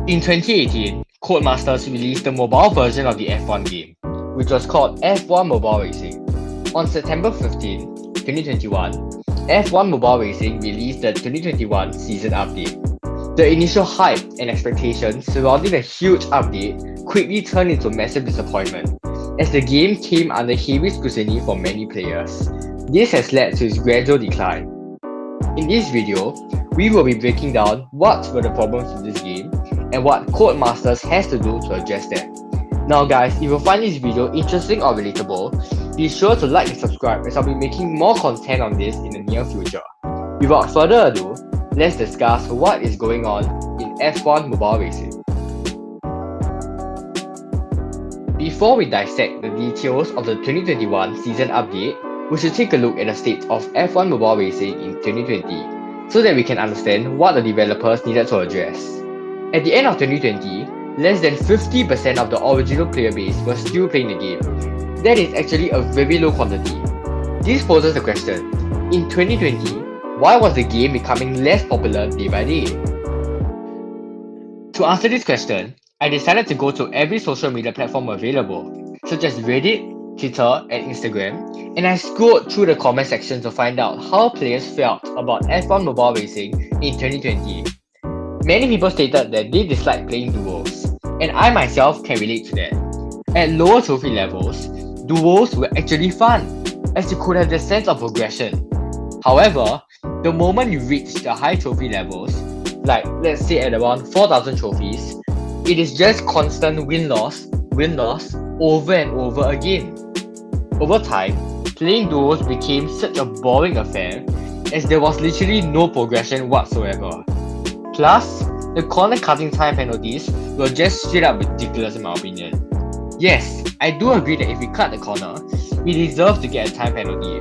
In 2018, Codemasters released the mobile version of the F1 game, which was called F1 Mobile Racing. On September 15, 2021, F1 Mobile Racing released the 2021 season update. The initial hype and expectations surrounding the huge update quickly turned into massive disappointment, as the game came under heavy scrutiny from many players. This has led to its gradual decline. In this video, we will be breaking down what were the problems with this game and what Codemasters has to do to address them. Now guys, if you find this video interesting or relatable, be sure to like and subscribe as I'll be making more content on this in the near future. Without further ado, let's discuss what is going on in F1 Mobile Racing. Before we dissect the details of the 2021 season update, we should take a look at the state of F1 Mobile Racing in 2020 so that we can understand what the developers needed to address. At the end of 2020, less than 50% of the original player base was still playing the game. That is actually a very low quantity. This poses the question, in 2020, why was the game becoming less popular day by day? To answer this question, I decided to go to every social media platform available, such as Reddit, Twitter, and Instagram, and I scrolled through the comment section to find out how players felt about F1 Mobile Racing in 2020. Many people stated that they disliked playing duos, and I myself can relate to that. At lower trophy levels, duos were actually fun, as you could have the sense of progression. However, the moment you reach the high trophy levels, like let's say at around 4,000 trophies, it is just constant win-loss, over and over again. Over time, playing duos became such a boring affair as there was literally no progression whatsoever. Plus, the corner cutting time penalties were just straight up ridiculous in my opinion. Yes, I do agree that if we cut the corner, we deserve to get a time penalty,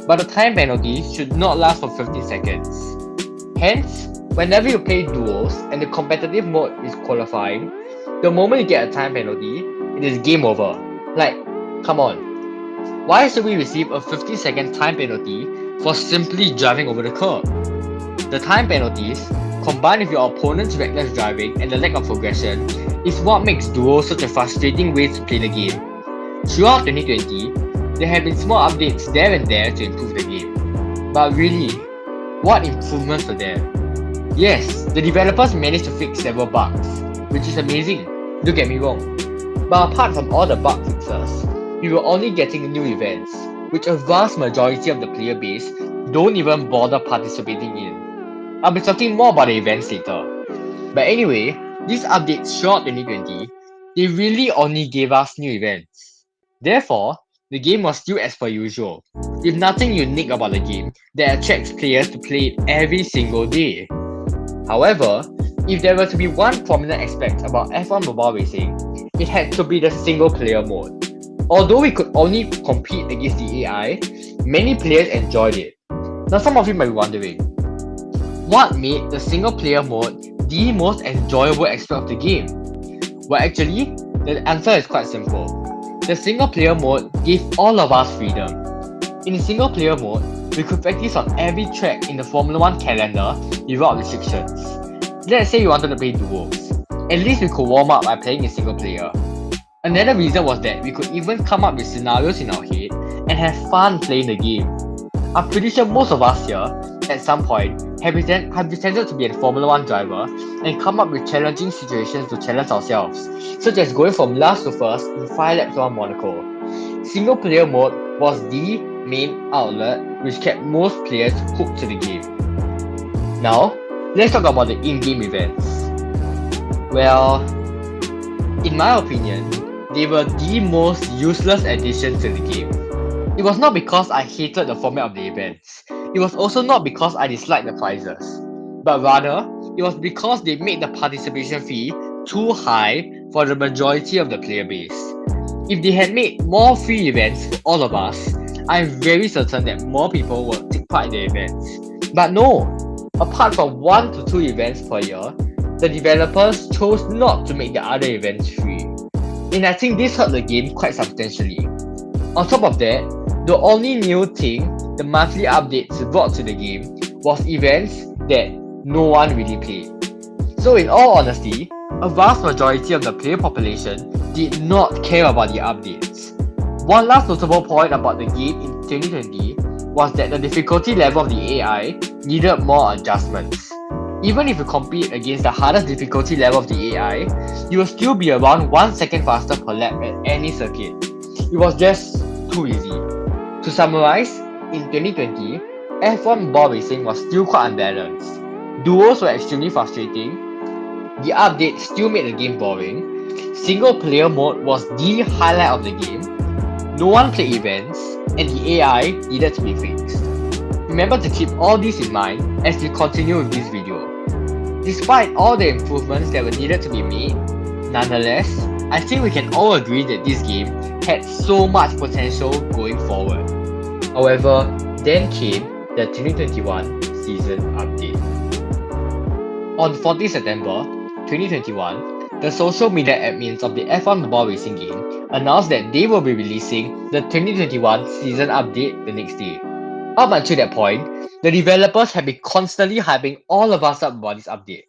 but the time penalty should not last for 15 seconds. Hence, whenever you play duos and the competitive mode is qualifying, the moment you get a time penalty, it is game over. Like, come on. Why should we receive a 15-second time penalty for simply driving over the curb? The time penalties, combined with your opponent's reckless driving and the lack of progression, is what makes duos such a frustrating way to play the game. Throughout 2020, there have been small updates there and there to improve the game. But really, what improvements were there? Yes, the developers managed to fix several bugs, which is amazing, don't get me wrong. But apart from all the bug fixes, we were only getting new events, which a vast majority of the player base don't even bother participating in. I'll be talking more about the events later. But anyway, these updates throughout 2020, they really only gave us new events. Therefore, the game was still as per usual, with nothing unique about the game that attracts players to play it every single day. However, if there were to be one prominent aspect about F1 Mobile Racing, it had to be the single player mode. Although we could only compete against the AI, many players enjoyed it. Now some of you might be wondering, what made the single player mode the most enjoyable aspect of the game? Well actually, the answer is quite simple. The single player mode gave all of us freedom. In the single player mode, we could practice on every track in the Formula 1 calendar without restrictions. Let's say we wanted to play duos. At least we could warm up by playing in single player. Another reason was that we could even come up with scenarios in our head and have fun playing the game. I'm pretty sure most of us here, at some point, have pretended to be a Formula 1 driver and come up with challenging situations to challenge ourselves, such as going from last to first in 5 laps around Monaco. Single player mode was the main outlet which kept most players hooked to the game. Now, let's talk about the in-game events. Well, in my opinion, they were the most useless addition to the game. It was not because I hated the format of the events. It was also not because I disliked the prizes. But rather, it was because they made the participation fee too high for the majority of the player base. If they had made more free events for all of us, I'm very certain that more people would take part in the events. But no! Apart from 1 to 2 events per year, the developers chose not to make the other events free. And I think this hurt the game quite substantially. On top of that, the only new thing the monthly updates brought to the game was events that no one really played. So in all honesty, a vast majority of the player population did not care about the updates. One last notable point about the game in 2020 was that the difficulty level of the AI needed more adjustments. Even if you compete against the hardest difficulty level of the AI, you will still be around 1 second faster per lap at any circuit. It was just too easy. To summarize, in 2020, F1 Mobile Racing was still quite unbalanced. Duos were extremely frustrating, the update still made the game boring, single player mode was the highlight of the game, no one played events, and the AI needed to be fixed. Remember to keep all this in mind as we continue with this video. Despite all the improvements that were needed to be made, nonetheless, I think we can all agree that this game had so much potential going forward. However, then came the 2021 season update. On 14 September 2021, the social media admins of the F1 Mobile Racing game announced that they will be releasing the 2021 season update the next day. Up until that point, the developers have been constantly hyping all of us up about this update.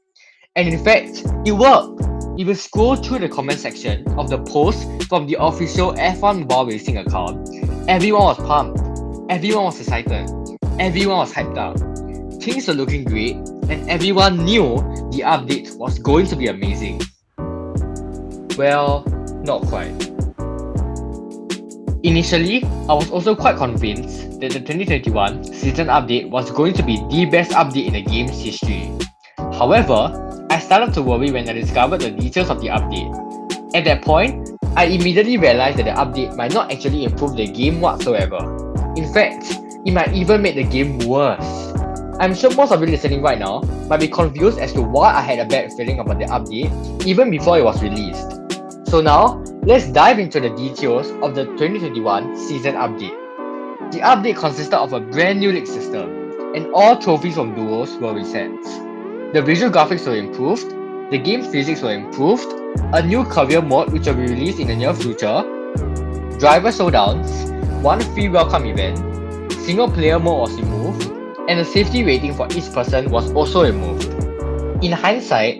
And in fact, it worked! If you scroll through the comment section of the post from the official F1 Mobile Racing account, everyone was pumped, everyone was excited, everyone was hyped up. Things were looking great, and everyone knew the update was going to be amazing. Well, not quite. Initially, I was also quite convinced that the 2021 season update was going to be the best update in the game's history. However, I started to worry when I discovered the details of the update. At that point, I immediately realized that the update might not actually improve the game whatsoever. In fact, it might even make the game worse. I'm sure most of you listening right now might be confused as to why I had a bad feeling about the update even before it was released. So now, let's dive into the details of the 2021 season update. The update consisted of a brand new league system, and all trophies from duos were reset. The visual graphics were improved, the game physics were improved, a new career mode which will be released in the near future, driver showdowns, one free welcome event, single player mode was removed, and the safety rating for each person was also removed. In hindsight,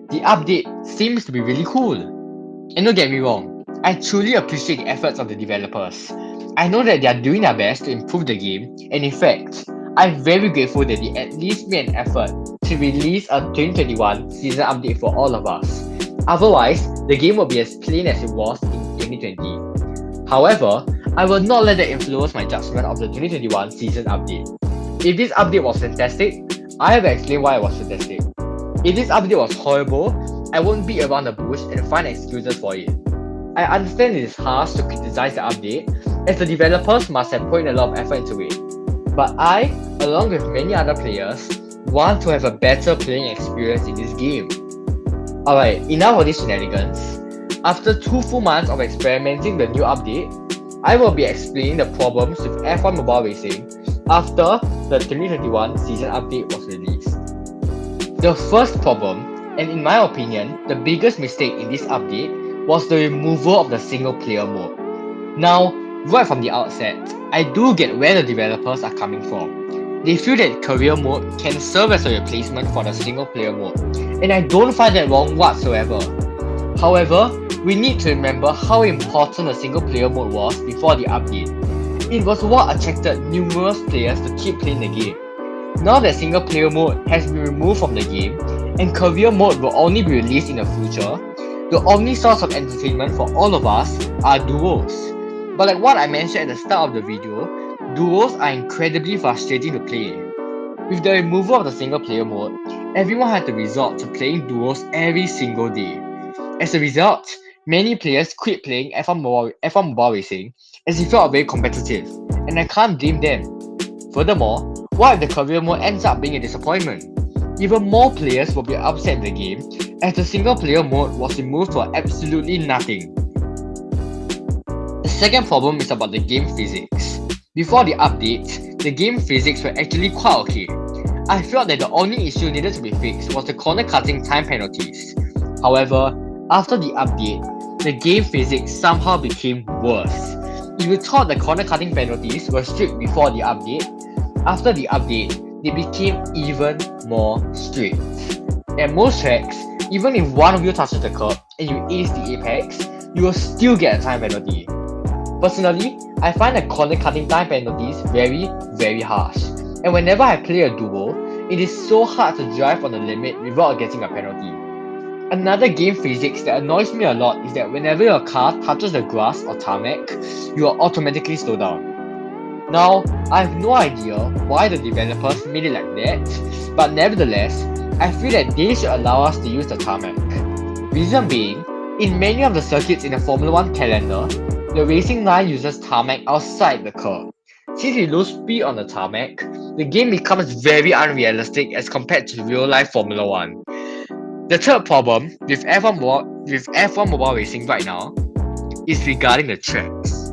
the update seems to be really cool. And don't get me wrong, I truly appreciate the efforts of the developers. I know that they are doing their best to improve the game, and in fact, I'm very grateful that they at least made an effort to release a 2021 season update for all of us. Otherwise, the game would be as plain as it was in 2020. However, I will not let that influence my judgment of the 2021 season update. If this update was fantastic, I have explained why it was fantastic. If this update was horrible, I won't beat around the bush and find excuses for it. I understand it is harsh to criticize the update, as the developers must have put in a lot of effort into it. But I, along with many other players, want to have a better playing experience in this game. Alright, enough of these shenanigans. After 2 full months of experimenting the new update, I will be explaining the problems with F1 Mobile Racing after the 2021 season update was released. The first problem, and in my opinion, the biggest mistake in this update was the removal of the single player mode. Now, right from the outset, I do get where the developers are coming from. They feel that career mode can serve as a replacement for the single player mode, and I don't find that wrong whatsoever. However, we need to remember how important the single player mode was before the update. It was what attracted numerous players to keep playing the game. Now that single player mode has been removed from the game, and career mode will only be released in the future, the only source of entertainment for all of us are duos. But like what I mentioned at the start of the video, duos are incredibly frustrating to play. With the removal of the single player mode, everyone had to resort to playing duos every single day. As a result, many players quit playing F1 Mobile Racing as it felt very competitive, and I can't blame them. Furthermore, what if the career mode ends up being a disappointment? Even more players will be upset with the game as the single player mode was removed for absolutely nothing. The second problem is about the game physics. Before the update, the game physics were actually quite okay. I felt that the only issue needed to be fixed was the corner cutting time penalties. However, after the update, the game physics somehow became worse. If you thought the corner cutting penalties were strict before the update, after the update, they became even more strict. At most tracks, Even if one of you touches the curb and you ace the apex, you will still get a time penalty. Personally, I find the corner cutting time penalties very, very harsh. And whenever I play a duo, it is so hard to drive on the limit without getting a penalty. Another game physics that annoys me a lot is that whenever your car touches the grass or tarmac, you will automatically slow down. Now, I have no idea why the developers made it like that, but nevertheless, I feel that they should allow us to use the tarmac. Reason being, in many of the circuits in the Formula 1 calendar, the racing line uses tarmac outside the curb. Since we lose speed on the tarmac, the game becomes very unrealistic as compared to real life Formula 1. The third problem with F1 mobile racing right now is regarding the tracks.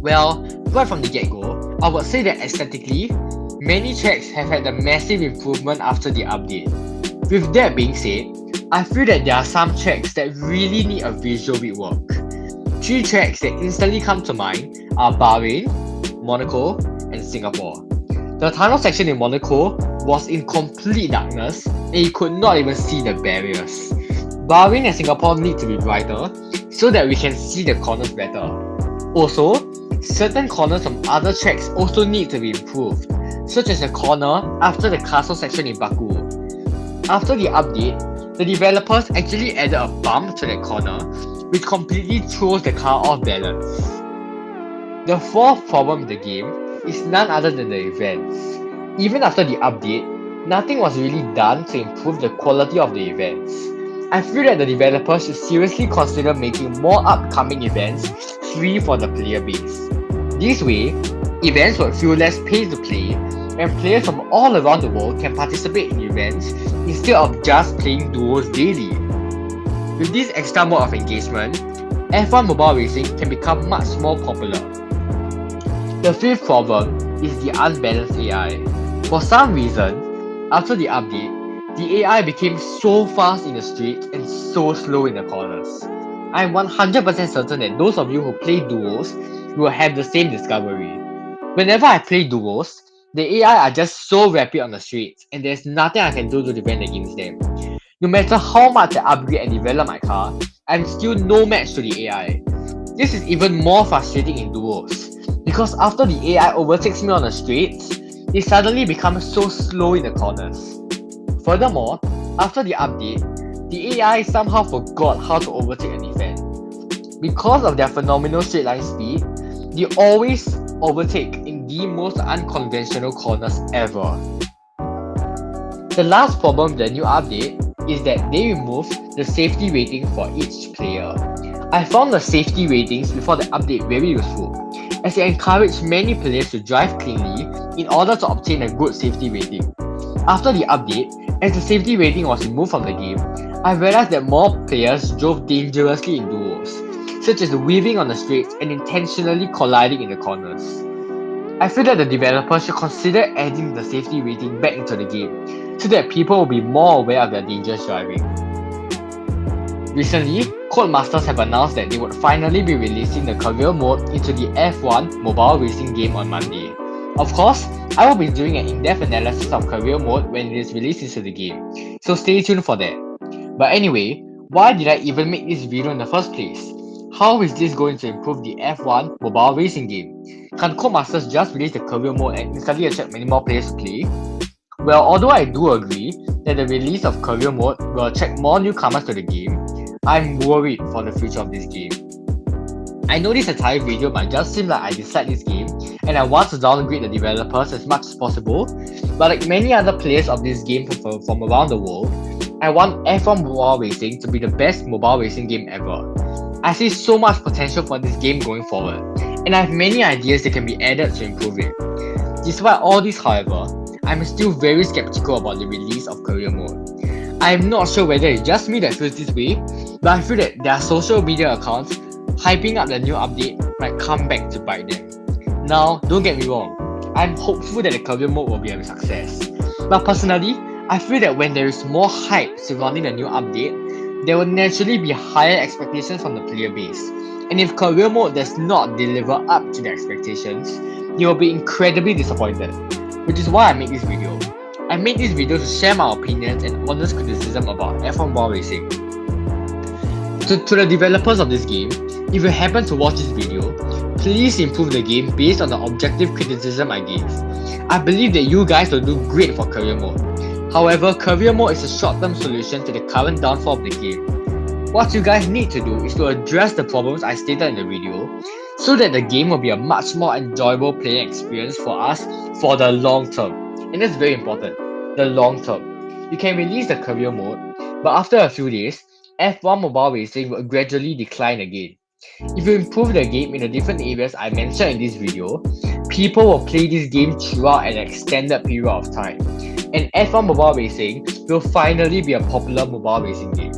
Well, right from the get-go, I would say that aesthetically, many tracks have had a massive improvement after the update. With that being said, I feel that there are some tracks that really need a visual rework. 3 tracks that instantly come to mind are Bahrain, Monaco, and Singapore. The tunnel section in Monaco was in complete darkness and you could not even see the barriers. Bahrain and Singapore need to be brighter so that we can see the corners better. Also, certain corners from other tracks also need to be improved, such as the corner after the castle section in Baku. After the update, the developers actually added a bump to that corner, which completely throws the car off balance. The fourth problem in the game is none other than the events. Even after the update, nothing was really done to improve the quality of the events. I feel that the developers should seriously consider making more upcoming events free for the player base. This way, events would feel less pay to play, and players from all around the world can participate in events instead of just playing duos daily. With this extra mode of engagement, F1 mobile racing can become much more popular. The fifth problem is the unbalanced AI. For some reason, after the update, the AI became so fast in the streets and so slow in the corners. I am 100% certain that those of you who play duos will have the same discovery. Whenever I play duos, the AI are just so rapid on the streets and there's nothing I can do to defend against them. No matter how much I upgrade and develop my car, I'm still no match to the AI. This is even more frustrating in duos, because after the AI overtakes me on the streets, it suddenly becomes so slow in the corners. Furthermore, after the update, the AI somehow forgot how to overtake and defend. Because of their phenomenal straight line speed, they always overtake in the most unconventional corners ever. The last problem with the new update is that they removed the safety rating for each player. I found the safety ratings before the update very useful, as it encouraged many players to drive cleanly in order to obtain a good safety rating. After the update, as the safety rating was removed from the game, I realized that more players drove dangerously in duos, such as weaving on the streets and intentionally colliding in the corners. I feel that the developers should consider adding the safety rating back into the game, so that people will be more aware of their dangerous driving. Recently, Codemasters have announced that they would finally be releasing the career mode into the F1 mobile racing game on Monday. Of course, I will be doing an in-depth analysis of career mode when it is released into the game, so stay tuned for that. But anyway, why did I even make this video in the first place? How is this going to improve the F1 mobile racing game? Can Codemasters just release the career mode and instantly attract many more players to play? Well, although I do agree that the release of career mode will attract more newcomers to the game, I'm worried for the future of this game. I know this entire video might just seem like I dislike this game and I want to downgrade the developers as much as possible, but like many other players of this game from around the world, I want F1 Mobile Racing to be the best mobile racing game ever. I see so much potential for this game going forward, and I have many ideas that can be added to improve it. Despite all this, however, I'm still very skeptical about the release of career mode. I am not sure whether it's just me that feels this way, but I feel that their social media accounts hyping up the new update might come back to bite them. Now, don't get me wrong, I'm hopeful that the career mode will be a success. But personally, I feel that when there is more hype surrounding the new update, there will naturally be higher expectations from the player base. And if career mode does not deliver up to their expectations, you will be incredibly disappointed. Which is why I make this video. I made this video to share my opinions and honest criticism about F1 Mobile Racing. To the developers of this game, if you happen to watch this video, please improve the game based on the objective criticism I gave. I believe that you guys will do great for career mode. However, career mode is a short-term solution to the current downfall of the game. What you guys need to do is to address the problems I stated in the video so that the game will be a much more enjoyable playing experience for us for the long term. And that's very important, the long term. You can release the career mode, but after a few days, F1 Mobile Racing will gradually decline again. If you improve the game in the different areas I mentioned in this video, people will play this game throughout an extended period of time. And F1 Mobile Racing will finally be a popular mobile racing game.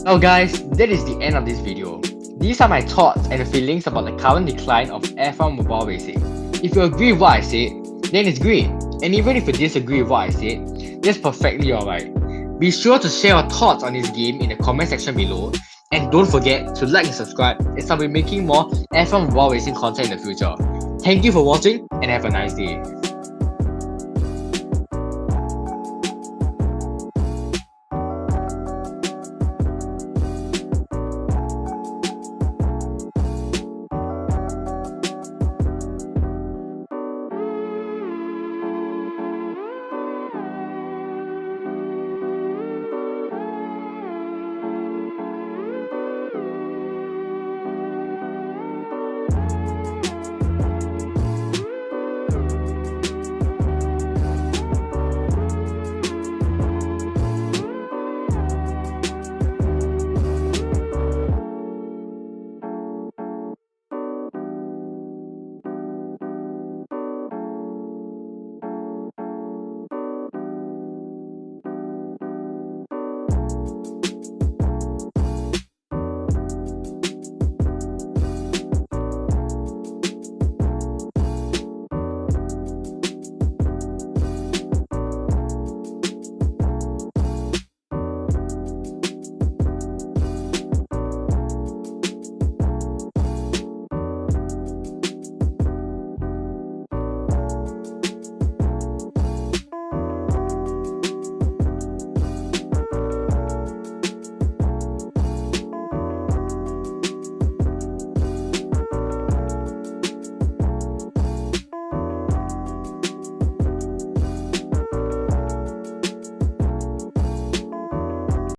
Now guys, that is the end of this video. These are my thoughts and feelings about the current decline of F1 Mobile Racing. If you agree with what I said, then it's great. And even if you disagree with what I said, that's perfectly alright. Be sure to share your thoughts on this game in the comment section below. And don't forget to like and subscribe as I'll be making more F1 Mobile Racing content in the future. Thank you for watching and have a nice day.